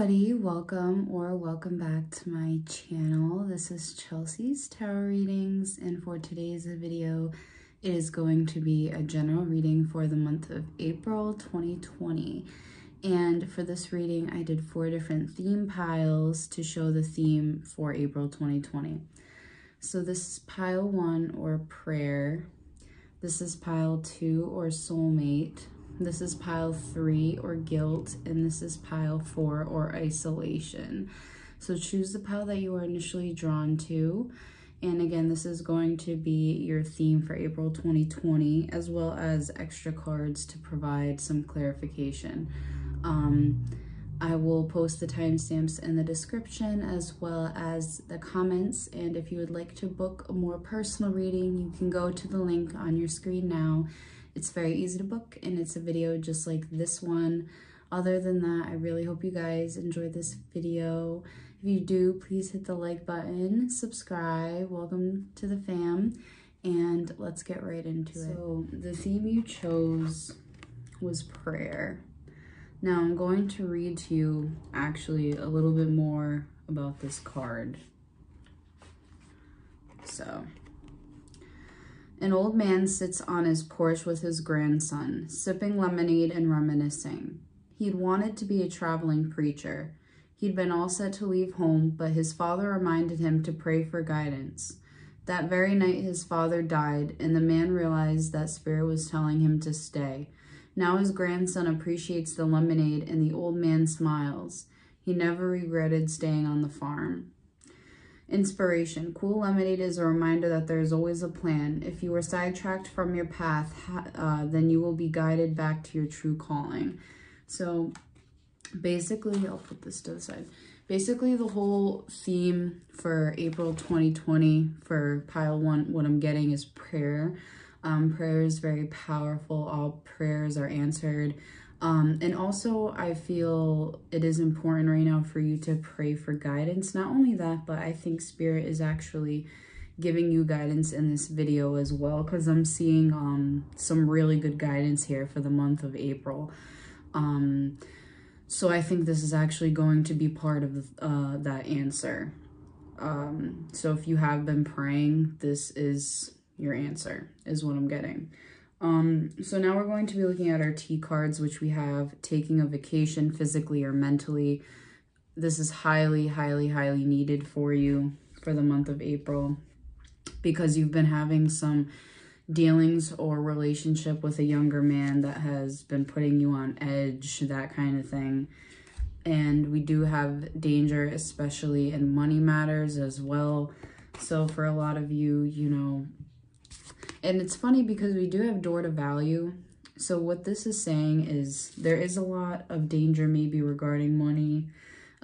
everybody, welcome back to my channel. This is Chelsea's Tarot Readings, and for today's video it is going to be a general reading for the month of April 2020. And for this reading I did 4 different theme piles to show the theme for April 2020. So this is pile 1, or prayer. This is pile 2, or soulmate. This is pile 3, or guilt, and this is pile 4, or isolation. So choose the pile that you are initially drawn to. And again, this is going to be your theme for April 2020, as well as extra cards to provide some clarification. I will post the timestamps in the description as well as the comments. And if you would like to book a more personal reading, you can go to the link on your screen now. It's very easy to book, and it's a video just like this one. Other than that, I really hope you guys enjoyed this video. If you do, please hit the like button, subscribe, welcome to the fam, and let's get right into it. So the theme you chose was prayer. Now I'm going to read to you actually a little bit more about this card. So, an old man sits on his porch with his grandson, sipping lemonade and reminiscing. He'd wanted to be a traveling preacher. He'd been all set to leave home, but his father reminded him to pray for guidance. That very night his father died, and the man realized that Spirit was telling him to stay. Now his grandson appreciates the lemonade, and the old man smiles. He never regretted staying on the farm. Inspiration. Cool lemonade is a reminder that there is always a plan. If you are sidetracked from your path, then you will be guided back to your true calling. So basically, I'll put this to the side. Basically, the whole theme for April 2020 for pile 1, what I'm getting is prayer. Prayer is very powerful. All prayers are answered. And also, I feel it is important right now for you to pray for guidance. Not only that, but I think Spirit is actually giving you guidance in this video as well, because I'm seeing some really good guidance here for the month of April. So I think this is actually going to be part of that answer. So if you have been praying, this is your answer, is what I'm getting. So now we're going to be looking at our T cards, which we have taking a vacation physically or mentally. This is highly, highly, highly needed for you for the month of April, because you've been having some dealings or relationship with a younger man that has been putting you on edge, that kind of thing. And we do have danger, especially in money matters as well. So for a lot of you, you know, and it's funny because we do have door to value. So what this is saying is there is a lot of danger maybe regarding money.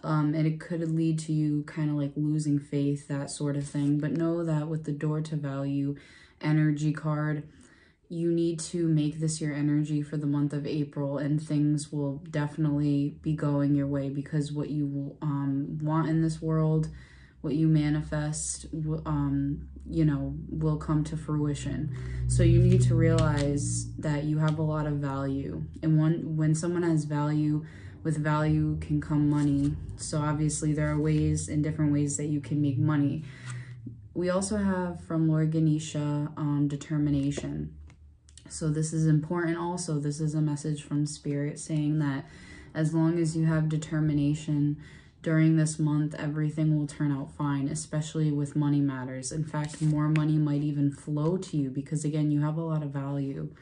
And it could lead to you kind of like losing faith, that sort of thing. But know that with the door to value energy card, you need to make this your energy for the month of April, and things will definitely be going your way, because what you want in this world, what you manifest, you know, will come to fruition. So you need to realize that you have a lot of value. And when someone has value, with value can come money. So obviously there are ways, in different ways, that you can make money. We also have from Lord Ganesha, determination. So this is important also. This is a message from Spirit saying that as long as you have determination, during this month, everything will turn out fine, especially with money matters. In fact, more money might even flow to you because, again, you have a lot of value.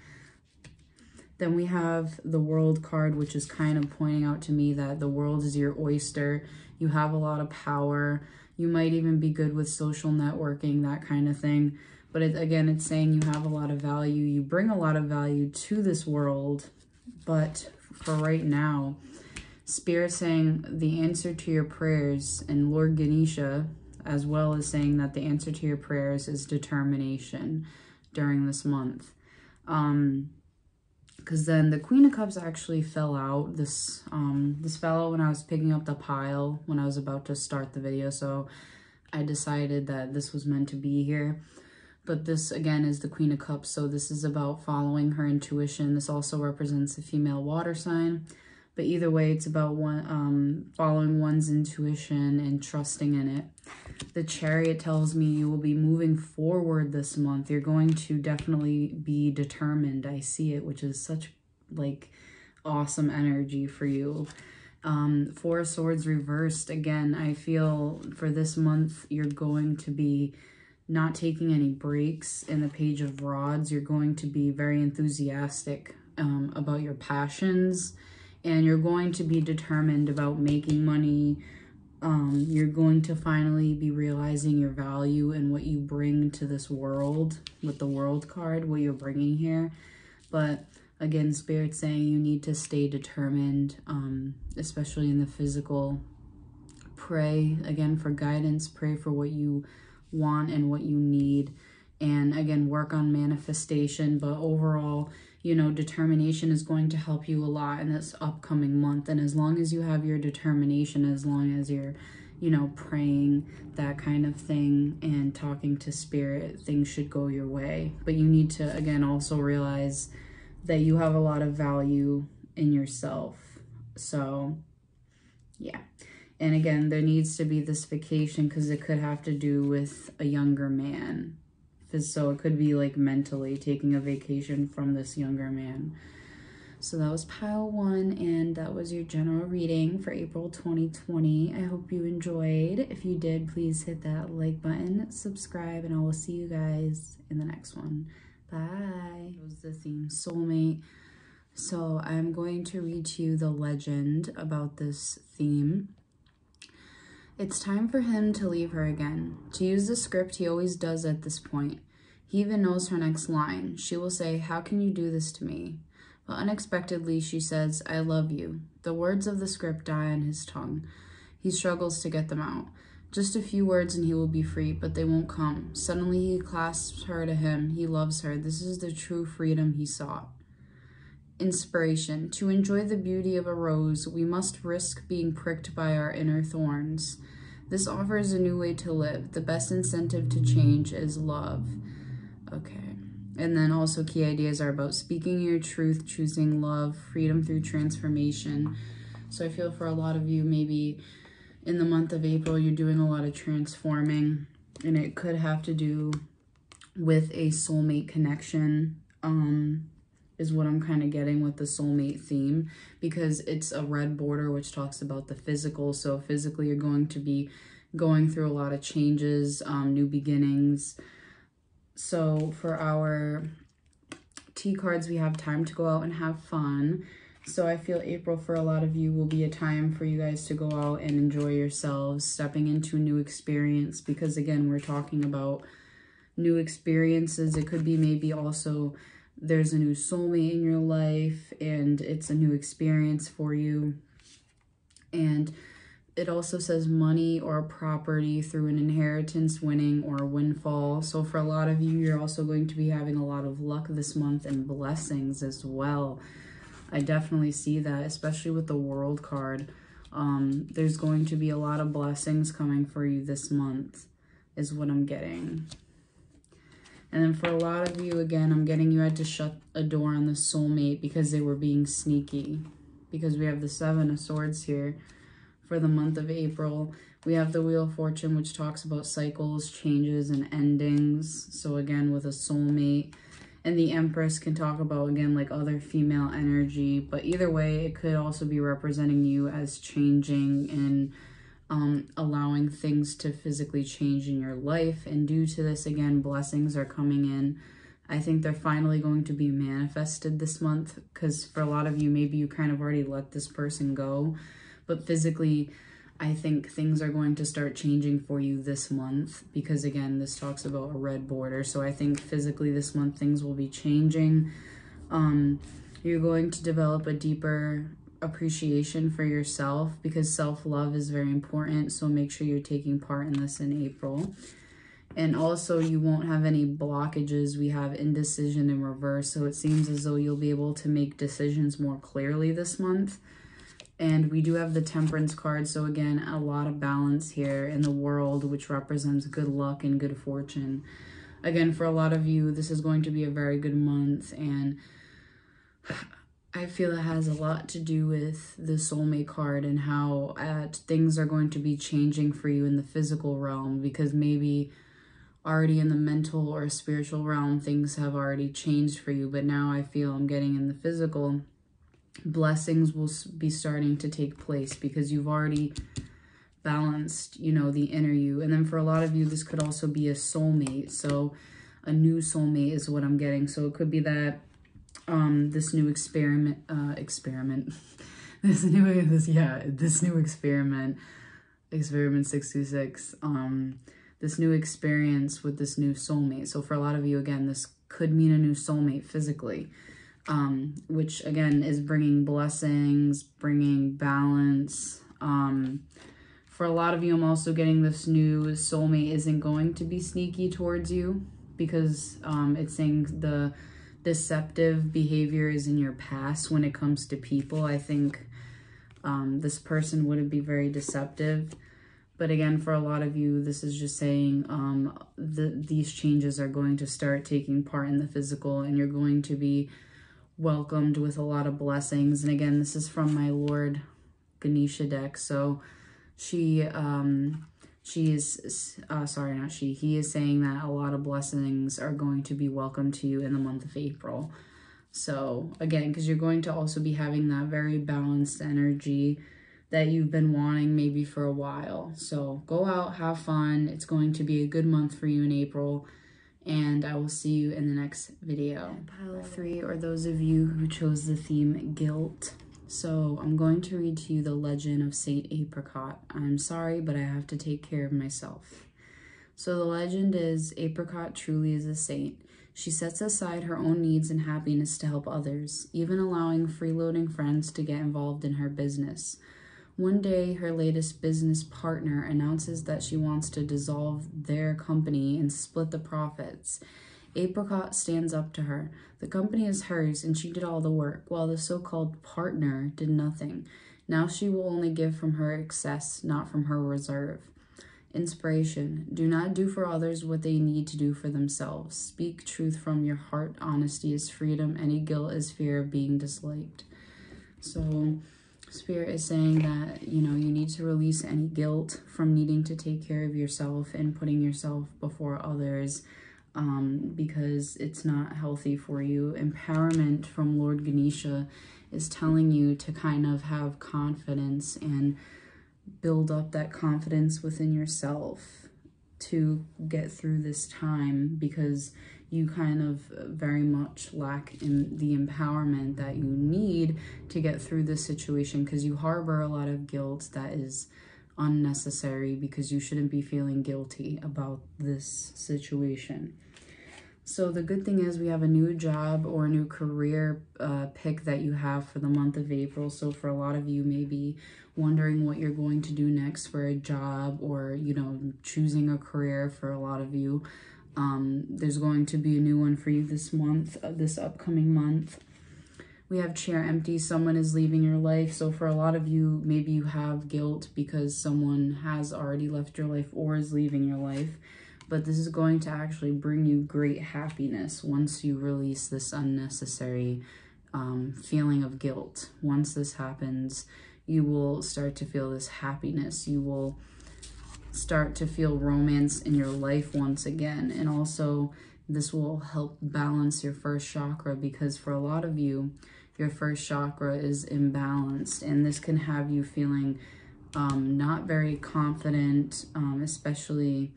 Then we have the World card, which is kind of pointing out to me that the world is your oyster. You have a lot of power. You might even be good with social networking, that kind of thing. But again, it's saying you have a lot of value. You bring a lot of value to this world. But for right now, Spirit saying the answer to your prayers, and Lord Ganesha as well as saying that the answer to your prayers is determination during this month. Because then the Queen of Cups actually fell out. This fell out when I was picking up the pile when I was about to start the video. So I decided that this was meant to be here. But this, again, is the Queen of Cups. So this is about following her intuition. This also represents a female water sign. But either way, it's about following one's intuition and trusting in it. The Chariot tells me you will be moving forward this month. You're going to definitely be determined. I see it, which is such like awesome energy for you. Four of Swords reversed. Again, I feel for this month, you're going to be not taking any breaks. In the Page of Rods, you're going to be very enthusiastic about your passions, and you're going to be determined about making money. You're going to finally be realizing your value and what you bring to this world with the World card, what you're bringing here. But again, Spirit's saying you need to stay determined, especially in the physical. Pray, again, for guidance. Pray for what you want and what you need. And again, work on manifestation. But overall, you know, determination is going to help you a lot in this upcoming month. And as long as you have your determination, as long as you're, you know, praying, that kind of thing, and talking to Spirit, things should go your way. But you need to, again, also realize that you have a lot of value in yourself. So, yeah. And again, there needs to be this vacation because it could have to do with a younger man. So it could be like mentally taking a vacation from this younger man. So that was pile 1, and that was your general reading for April 2020. I hope you enjoyed. If you did, please hit that like button, subscribe, and I will see you guys in the next one. Bye. That was the theme, soulmate. So I'm going to read to you the legend about this theme. It's time for him to leave her again. To use the script he always does at this point. He even knows her next line. She will say, "How can you do this to me?" But unexpectedly, she says, "I love you." The words of the script die on his tongue. He struggles to get them out. Just a few words and he will be free, but they won't come. Suddenly he clasps her to him. He loves her. This is the true freedom he sought. Inspiration. To enjoy the beauty of a rose, we must risk being pricked by our inner thorns. This offers a new way to live. The best incentive to change is love. Okay. And then also key ideas are about speaking your truth, choosing love, freedom through transformation. So I feel for a lot of you, maybe in the month of April, you're doing a lot of transforming, and it could have to do with a soulmate connection, is what I'm kind of getting with the soulmate theme, because it's a red border, which talks about the physical. So physically, you're going to be going through a lot of changes, new beginnings. So for our T cards, we have time to go out and have fun. So I feel April for a lot of you will be a time for you guys to go out and enjoy yourselves, stepping into a new experience, because again, we're talking about new experiences. It could be maybe also there's a new soulmate in your life and it's a new experience for you. And it also says money or property through an inheritance, winning, or a windfall. So for a lot of you, you're also going to be having a lot of luck this month and blessings as well. I definitely see that, especially with the World card. There's going to be a lot of blessings coming for you this month, is what I'm getting. And then for a lot of you, again, I'm getting you had to shut a door on the soulmate because they were being sneaky. Because we have the 7 of Swords here for the month of April. We have the Wheel of Fortune, which talks about cycles, changes, and endings. So again, with a soulmate. And the Empress can talk about, again, like other female energy. But either way, it could also be representing you as changing and allowing things to physically change in your life. And due to this, again, blessings are coming in. I think they're finally going to be manifested this month, because for a lot of you, maybe you kind of already let this person go. But physically, I think things are going to start changing for you this month, because again, this talks about a red border. So I think physically this month, things will be changing. You're going to develop a deeper appreciation for yourself, because self-love is very important. So make sure you're taking part in this in April. And also you won't have any blockages. We have indecision in reverse. So it seems as though you'll be able to make decisions more clearly this month. And we do have the Temperance card. So again, a lot of balance here in the World, which represents good luck and good fortune. Again, for a lot of you, this is going to be a very good month. And I feel it has a lot to do with the soulmate card and how things are going to be changing for you in the physical realm, because maybe already in the mental or spiritual realm, things have already changed for you. But now I feel I'm getting in the physical, blessings will be starting to take place because you've already balanced, you know, the inner you. And then for a lot of you, this could also be a soulmate. So a new soulmate is what I'm getting. So it could be that this new experiment, this new experiment, experiment 626, this new experience with this new soulmate. So for a lot of you, again, this could mean a new soulmate physically, which again is bringing blessings, bringing balance. For a lot of you, I'm also getting this new soulmate isn't going to be sneaky towards you, because it's saying the deceptive behavior is in your past when it comes to people. I think this person wouldn't be very deceptive. But again, for a lot of you, this is just saying these changes are going to start taking part in the physical, and you're going to be welcomed with a lot of blessings. And again, this is from my Lord Ganesha deck. So he is saying that a lot of blessings are going to be welcome to you in the month of April. So again, because you're going to also be having that very balanced energy that you've been wanting maybe for a while. So go out, have fun. It's going to be a good month for you in April, and I will see you in the next video. Pile 3, or those of you who chose the theme guilt. So I'm going to read to you the legend of Saint Apricot. I'm sorry, but I have to take care of myself. So the legend is, Apricot truly is a saint. She sets aside her own needs and happiness to help others, even allowing freeloading friends to get involved in her business. One day, her latest business partner announces that she wants to dissolve their company and split the profits. Apricot stands up to her. The company is hers, and she did all the work, while the so-called partner did nothing. Now she will only give from her excess, not from her reserve. Inspiration. Do not do for others what they need to do for themselves. Speak truth from your heart. Honesty is freedom. Any guilt is fear of being disliked. So Spirit is saying that, you know, you need to release any guilt from needing to take care of yourself and putting yourself before others, because it's not healthy for you. Empowerment from Lord Ganesha is telling you to kind of have confidence and build up that confidence within yourself to get through this time, because you kind of very much lack in the empowerment that you need to get through this situation, because you harbor a lot of guilt that is unnecessary, because you shouldn't be feeling guilty about this situation. So the good thing is we have a new job or a new career pick that you have for the month of April. So for a lot of you, maybe wondering what you're going to do next for a job, or, you know, choosing a career for a lot of you. There's going to be a new one for you this month, this upcoming month. We have chair empty. Someone is leaving your life. So for a lot of you, maybe you have guilt because someone has already left your life or is leaving your life. But this is going to actually bring you great happiness once you release this unnecessary feeling of guilt. Once this happens, you will start to feel this happiness. You will start to feel romance in your life once again. And also, this will help balance your first chakra, because for a lot of you, your first chakra is imbalanced, and this can have you feeling not very confident, especially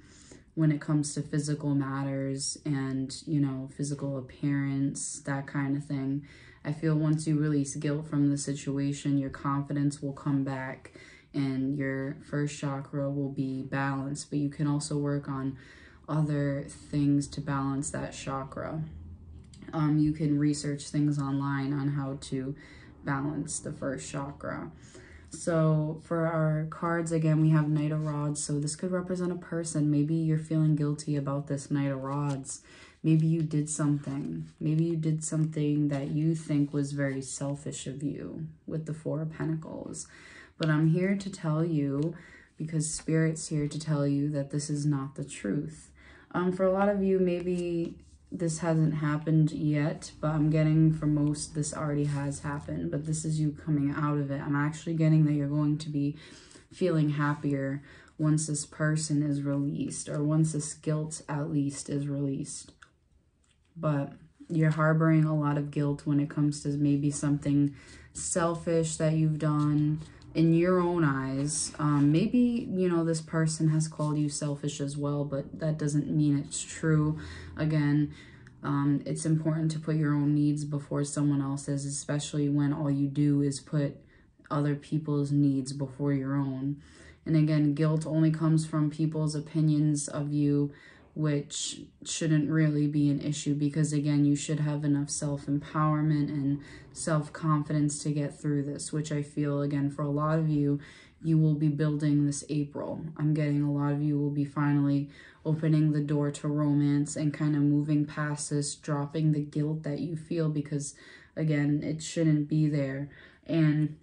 when it comes to physical matters and, you know, physical appearance, that kind of thing. I feel once you release guilt from the situation, your confidence will come back and your first chakra will be balanced. But you can also work on other things to balance that chakra. You can research things online on how to balance the first chakra. So for our cards, again, we have Knight of Rods. So this could represent a person. Maybe you're feeling guilty about this Knight of Rods. Maybe you did something. Maybe you did something that you think was very selfish of you with the Four of Pentacles. But I'm here to tell you, because Spirit's here to tell you, that this is not the truth. For a lot of you, maybe this hasn't happened yet, but I'm getting for most this already has happened, but this is you coming out of it. I'm actually getting that you're going to be feeling happier once this person is released, or once this guilt at least is released. But you're harboring a lot of guilt when it comes to maybe something selfish that you've done in your own eyes. Maybe, you know, this person has called you selfish as well, but that doesn't mean it's true. Again, it's important to put your own needs before someone else's, especially when all you do is put other people's needs before your own. And again, guilt only comes from people's opinions of you, which shouldn't really be an issue, because again, you should have enough self-empowerment and self-confidence to get through this, which I feel, again, for a lot of you, you will be building this April. I'm getting a lot of you will be finally opening the door to romance and kind of moving past this, dropping the guilt that you feel, because again, it shouldn't be there. And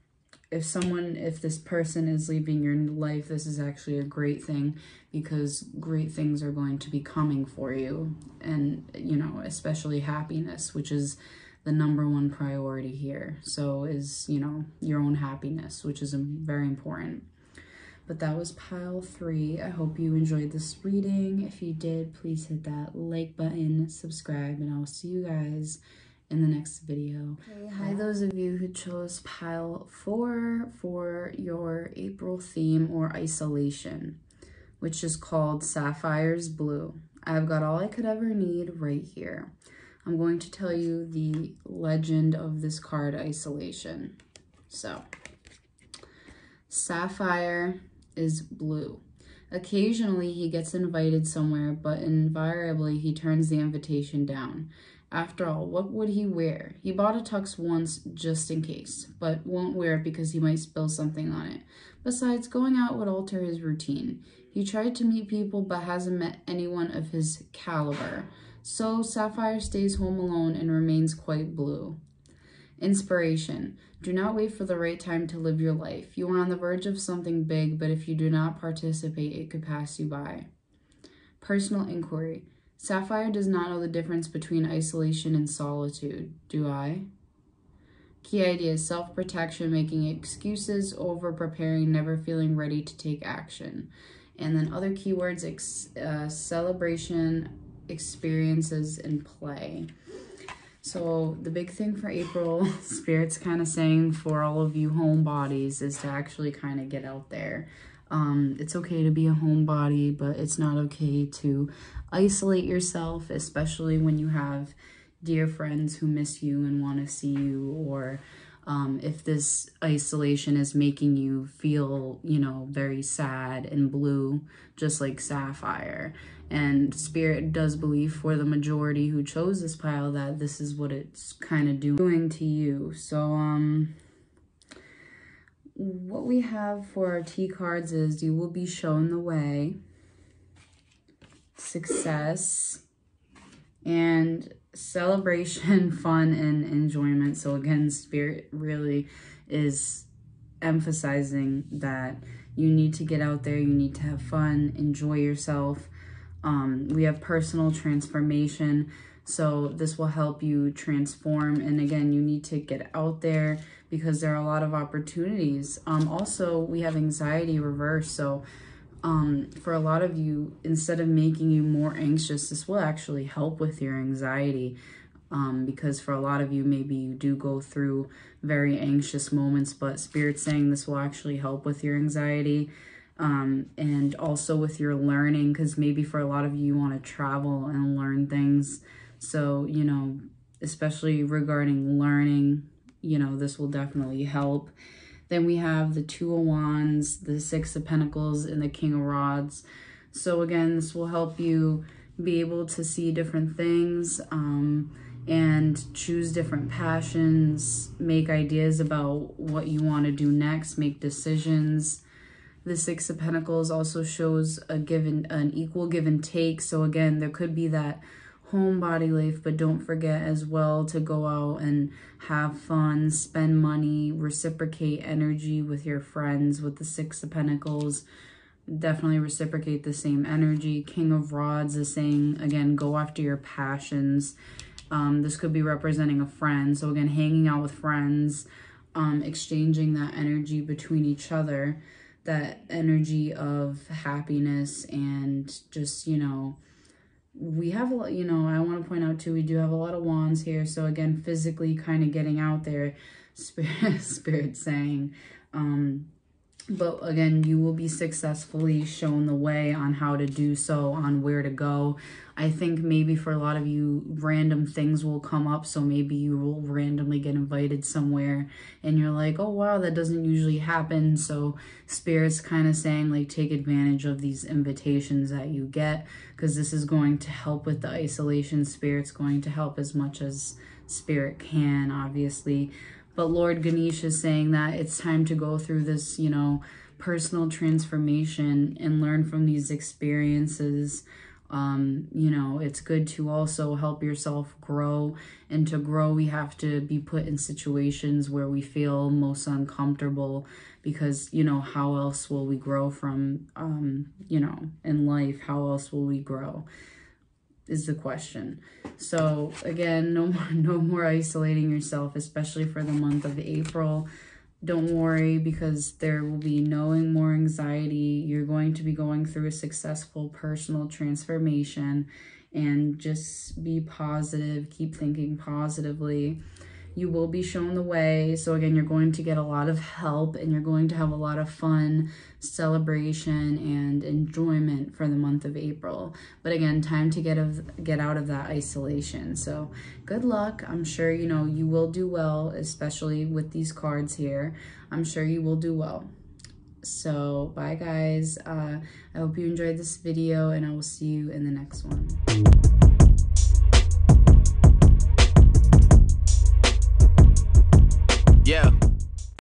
if this person is leaving your life, this is actually a great thing, because great things are going to be coming for you. And, you know, especially happiness, which is the #1 priority here. So is, you know, your own happiness, which is very important. But that was pile 3. I hope you enjoyed this reading. If you did, please hit that like button, subscribe, and I'll see you guys in the next video. Okay, hi those of you who chose pile 4 for your April theme, or isolation, which is called Sapphire's Blue. I've got all I could ever need right here. I'm going to tell you the legend of this card, isolation. So, Sapphire is blue. Occasionally he gets invited somewhere, but invariably he turns the invitation down. After all, what would he wear? He bought a tux once just in case, but won't wear it because he might spill something on it. Besides, going out would alter his routine. He tried to meet people but hasn't met anyone of his caliber. So Sapphire stays home alone and remains quite blue. Inspiration. Do not wait for the right time to live your life. You are on the verge of something big, but if you do not participate, it could pass you by. Personal inquiry. Sapphire does not know the difference between isolation and solitude. Do I? Key ideas: self-protection, making excuses, over-preparing, never feeling ready to take action. And then other keywords: celebration, experiences, and play. So the big thing for April, Spirit's kind of saying for all of you homebodies, is to actually kind of get out there. It's okay to be a homebody, but it's not okay to isolate yourself, especially when you have dear friends who miss you and want to see you, or if this isolation is making you feel, you know, very sad and blue, just like Sapphire. And Spirit does believe, for the majority who chose this pile, that this is what it's kind of doing to you. So, what we have for our T cards is you will be shown the way, success, and celebration, fun, and enjoyment. So again, Spirit really is emphasizing that you need to get out there, you need to have fun, enjoy yourself. We have personal transformation, so this will help you transform. And again, you need to get out there because there are a lot of opportunities. Also, we have anxiety reverse. So for a lot of you, instead of making you more anxious, this will actually help with your anxiety. Because for a lot of you, maybe you do go through very anxious moments, but Spirit's saying this will actually help with your anxiety. And also with your learning, because maybe for a lot of you, you want to travel and learn things. So, you know, especially regarding learning, you know, this will definitely help. Then we have the 2 of Wands, the 6 of Pentacles, and the King of Rods. So again, this will help you be able to see different things, and choose different passions, make ideas about what you want to do next, make decisions. The 6 of Pentacles also shows an equal give and take. So again, there could be that homebody life, but don't forget as well to go out and have fun, spend money, reciprocate energy with your friends with the 6 of Pentacles. definitely reciprocate the same energy. King of Rods is saying, again, go after your passions. This could be representing a friend. So again, hanging out with friends, exchanging that energy between each other, that energy of happiness, and just, you know, we have a lot, you know, I want to point out too, we do have a lot of wands here. So again, physically kind of getting out there, spirit saying, but again, you will be successfully shown the way on how to do so, on where to go. I think maybe for a lot of you, random things will come up. So maybe you will randomly get invited somewhere and you're like, oh, wow, that doesn't usually happen. So Spirit's kind of saying, like, take advantage of these invitations that you get, because this is going to help with the isolation. Spirit's going to help as much as Spirit can, obviously. But Lord Ganesh is saying that it's time to go through this, you know, personal transformation and learn from these experiences. You know, it's good to also help yourself grow. And to grow, we have to be put in situations where we feel most uncomfortable, because, you know, how else will we grow from, you know, in life? How else will we grow is the question. So again, no more isolating yourself, especially for the month of April. Don't worry, because there will be no more anxiety. You're going to be going through a successful personal transformation, and just be positive. Keep thinking positively. You will be shown the way. So again, you're going to get a lot of help, and you're going to have a lot of fun, celebration, and enjoyment for the month of April. But again, time to get out of that isolation. So good luck. I'm sure, you know, you will do well, especially with these cards here. I'm sure you will do well. So bye, guys. I hope you enjoyed this video, and I will see you in the next one.